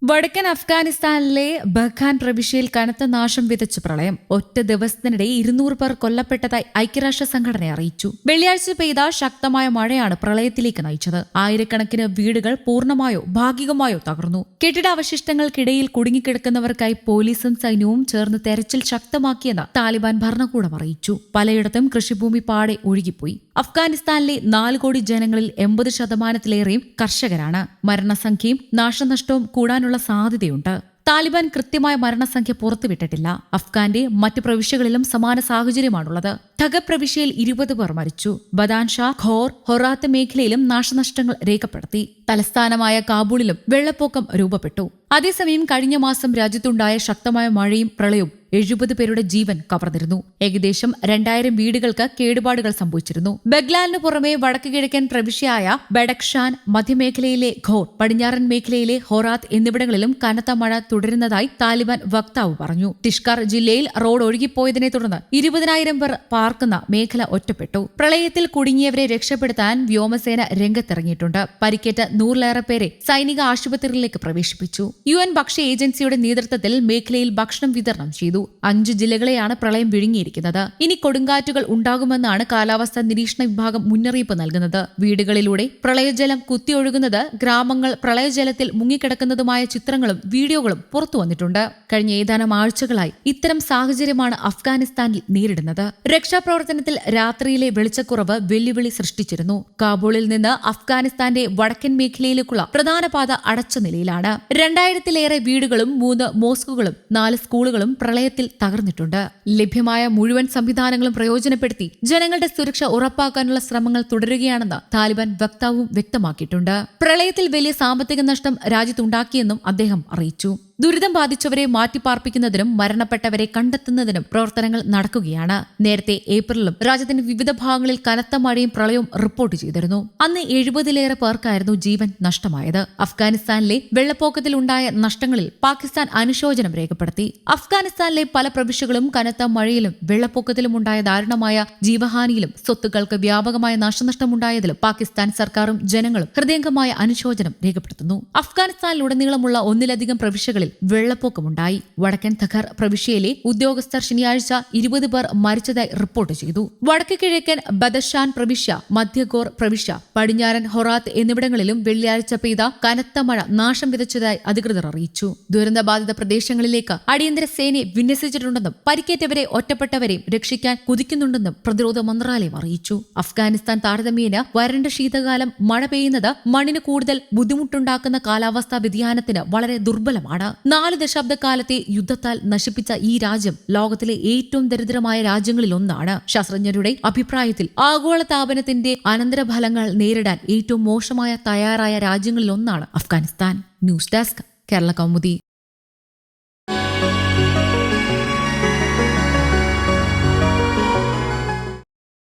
വടക്കൻ അഫ്ഗാനിസ്ഥാനിലെ ബഖാൻ പ്രവിശ്യയിൽ കനത്ത നാശം വിതച്ച പ്രളയം ഒറ്റ ദിവസത്തിനിടെ 200 പേർ കൊല്ലപ്പെട്ടതായി ഐക്യരാഷ്ട്ര സംഘടന അറിയിച്ചു. വെള്ളിയാഴ്ച പെയ്ത ശക്തമായ മഴയാണ് പ്രളയത്തിലേക്ക് നയിച്ചത്. ആയിരക്കണക്കിന് വീടുകൾ പൂർണ്ണമായോ ഭാഗികമായോ തകർന്നു. കെട്ടിടാവശിഷ്ടങ്ങൾക്കിടയിൽ കുടുങ്ങിക്കിടക്കുന്നവർക്കായി പോലീസും സൈന്യവും ചേർന്ന് തെരച്ചിൽ ശക്തമാക്കിയെന്ന് താലിബാൻ ഭരണകൂടം അറിയിച്ചു. പലയിടത്തും കൃഷിഭൂമി പാടെ ഒഴുകിപ്പോയി. അഫ്ഗാനിസ്ഥാനിലെ 4 കോടി ജനങ്ങളിൽ 80% കർഷകരാണ്. മരണസംഖ്യയും നാശനഷ്ടവും കൂടാനുള്ള സാധ്യതയുണ്ട്. താലിബാൻ കൃത്യമായ മരണസംഖ്യ പുറത്തുവിട്ടിട്ടില്ല. അഫ്ഗാന്റെ മറ്റ് പ്രവിശ്യകളിലും സമാന സാഹചര്യമാണുള്ളത്. ഠഗബ് പ്രവിശ്യയിൽ 20 പേർ മരിച്ചു. ബദാൻഷാ, ഖോർ, ഹൊറാത്ത് മേഖലയിലും നാശനഷ്ടങ്ങൾ രേഖപ്പെടുത്തി. തലസ്ഥാനമായ കാബൂളിലും വെള്ളപ്പൊക്കം രൂപപ്പെട്ടു. അതേസമയം കഴിഞ്ഞ മാസം രാജ്യത്തുണ്ടായ ശക്തമായ മഴയും പ്രളയവും 70 പേരുടെ ജീവൻ കവർന്നിരുന്നു. ഏകദേശം 2000 വീടുകൾക്ക് കേടുപാടുകൾ സംഭവിച്ചിരുന്നു. ബഗ്ലാലിനു പുറമെ വടക്ക് കിഴക്കൻ പ്രവിശ്യയായ ബഡക്ഷാൻ, മധ്യമേഖലയിലെ ഖോർ, പടിഞ്ഞാറൻ മേഖലയിലെ ഹൊറാത്ത് എന്നിവിടങ്ങളിലും കനത്ത മഴ തുടരുന്നതായി താലിബാൻ വക്താവ് പറഞ്ഞു. ടിഷ്കാർ ജില്ലയിൽ റോഡ് ഒഴുകിപ്പോയതിനെ തുടർന്ന് 20,000 പേർ പാർക്കുന്ന മേഖല ഒറ്റപ്പെട്ടു. പ്രളയത്തിൽ കുടുങ്ങിയവരെ രക്ഷപ്പെടുത്താൻ വ്യോമസേന രംഗത്തിറങ്ങിയിട്ടുണ്ട്. പരിക്കേറ്റ 100-ലേറെ പേരെ സൈനിക ആശുപത്രികളിലേക്ക് പ്രവേശിപ്പിച്ചു. UN ഭക്ഷ്യ ഏജൻസിയുടെ നേതൃത്വത്തിൽ മേഖലയിൽ ഭക്ഷണം വിതരണം ചെയ്തു. 5 ജില്ലകളെയാണ് പ്രളയം വിഴുങ്ങിയിരിക്കുന്നത്. ഇനി കൊടുങ്കാറ്റുകൾ ഉണ്ടാകുമെന്നാണ് കാലാവസ്ഥാ നിരീക്ഷണ വിഭാഗം മുന്നറിയിപ്പ് നൽകുന്നത്. വീടുകളിലൂടെ പ്രളയജലം കുത്തിയൊഴുകുന്നത്, ഗ്രാമങ്ങൾ പ്രളയജലത്തിൽ മുങ്ങിക്കിടക്കുന്നതുമായ ചിത്രങ്ങളും വീഡിയോകളും പുറത്തുവന്നിട്ടുണ്ട്. കഴിഞ്ഞ ഏതാനും ആഴ്ചകളായി ഇത്തരം സാഹചര്യമാണ് അഫ്ഗാനിസ്ഥാനിൽ നേരിടുന്നത്. രക്ഷാപ്രവർത്തനത്തിൽ രാത്രിയിലെ വെളിച്ചക്കുറവ് വെല്ലുവിളി സൃഷ്ടിച്ചിരുന്നു. കാബൂളിൽ നിന്ന് അഫ്ഗാനിസ്ഥാന്റെ വടക്കൻ മേഖലയിലേക്കുള്ള പ്രധാന പാത അടച്ച നിലയിലാണ്. 2000-ലേറെ വീടുകളും 3 മോസ്കുകളും 4 സ്കൂളുകളും പ്രളയത്തിൽ തകർന്നിട്ടുണ്ട്. ലഭ്യമായ മുഴുവൻ സംവിധാനങ്ങളും പ്രയോജനപ്പെടുത്തി ജനങ്ങളുടെ സുരക്ഷ ഉറപ്പാക്കാനുള്ള ശ്രമങ്ങൾ തുടരുകയാണെന്ന് താലിബാൻ വക്താവും വ്യക്തമാക്കിയിട്ടുണ്ട്. പ്രളയത്തിൽ വലിയ സാമ്പത്തിക നഷ്ടം രാജ്യത്തുണ്ടാക്കിയെന്നും അദ്ദേഹം അറിയിച്ചു. ദുരിതം ബാധിച്ചവരെ മാറ്റിപ്പാർപ്പിക്കുന്നതിനും മരണപ്പെട്ടവരെ കണ്ടെത്തുന്നതിനും പ്രവർത്തനങ്ങൾ നടക്കുകയാണ്. നേരത്തെ ഏപ്രിലും രാജ്യത്തിന്റെ വിവിധ ഭാഗങ്ങളിൽ കനത്ത മഴയും പ്രളയവും റിപ്പോർട്ട് ചെയ്തിരുന്നു. അന്ന് 70-ലേറെ പേർക്കായിരുന്നു ജീവൻ നഷ്ടമായത്. അഫ്ഗാനിസ്ഥാനിലെ വെള്ളപ്പൊക്കത്തിലുണ്ടായ നഷ്ടങ്ങളിൽ പാകിസ്ഥാൻ അനുശോചനം രേഖപ്പെടുത്തി. അഫ്ഗാനിസ്ഥാനിലെ പല പ്രവിശ്യകളും കനത്ത മഴയിലും വെള്ളപ്പൊക്കത്തിലും ഉണ്ടായ ദാരുണമായ ജീവഹാനിയിലും സ്വത്തുക്കൾക്ക് വ്യാപകമായ നാശനഷ്ടമുണ്ടായതിലും പാകിസ്ഥാൻ സർക്കാരും ജനങ്ങളും ഹൃദയംഗമായ അനുശോചനം രേഖപ്പെടുത്തുന്നു. അഫ്ഗാനിസ്ഥാനിലുടനീളമുള്ള 1-ലധികം പ്രവിശ്യകളിൽ വെള്ളപ്പൊക്കമുണ്ടായി. വടക്കൻ ഖർ പ്രവിശ്യയിലെ ഉദ്യോഗസ്ഥർ ശനിയാഴ്ച 20 പേർ മരിച്ചതായി റിപ്പോർട്ട് ചെയ്തു. വടക്ക് കിഴക്കൻ ബദഷാൻ പ്രവിശ്യ, മധ്യഗോർ പ്രവിശ്യ, പടിഞ്ഞാറൻ ഹൊറാത്ത് എന്നിവിടങ്ങളിലും വെള്ളിയാഴ്ച പെയ്ത കനത്ത മഴ നാശം വിതച്ചതായി അധികൃതർ അറിയിച്ചു. ദുരന്തബാധിത പ്രദേശങ്ങളിലേക്ക് അടിയന്തര സേനയെ വിന്യസിച്ചിട്ടുണ്ടെന്നും പരിക്കേറ്റവരെ ഒറ്റപ്പെട്ടവരെയും രക്ഷിക്കാൻ കുതിക്കുന്നുണ്ടെന്നും പ്രതിരോധ മന്ത്രാലയം അറിയിച്ചു. അഫ്ഗാനിസ്ഥാൻ താരതമ്യേന വരണ്ട ശീതകാലം മഴ പെയ്യുന്നത് മണ്ണിന് കൂടുതൽ ബുദ്ധിമുട്ടുണ്ടാക്കുന്ന കാലാവസ്ഥാ വ്യതിയാനത്തിന് വളരെ ദുർബലമാണ്. 4 ദശാബ്ദക്കാലത്തെ യുദ്ധത്താൽ നശിപ്പിച്ച ഈ രാജ്യം ലോകത്തിലെ ഏറ്റവും ദരിദ്രമായ രാജ്യങ്ങളിലൊന്നാണ്. ശാസ്ത്രജ്ഞരുടെ അഭിപ്രായത്തിൽ ആഗോളതാപനത്തിന്റെ അനന്തരഫലങ്ങൾ നേരിടാൻ ഏറ്റവും മോശമായ തയ്യാറായ രാജ്യങ്ങളിലൊന്നാണ് അഫ്ഗാനിസ്ഥാൻ. News desk, Kerala Kaumudi.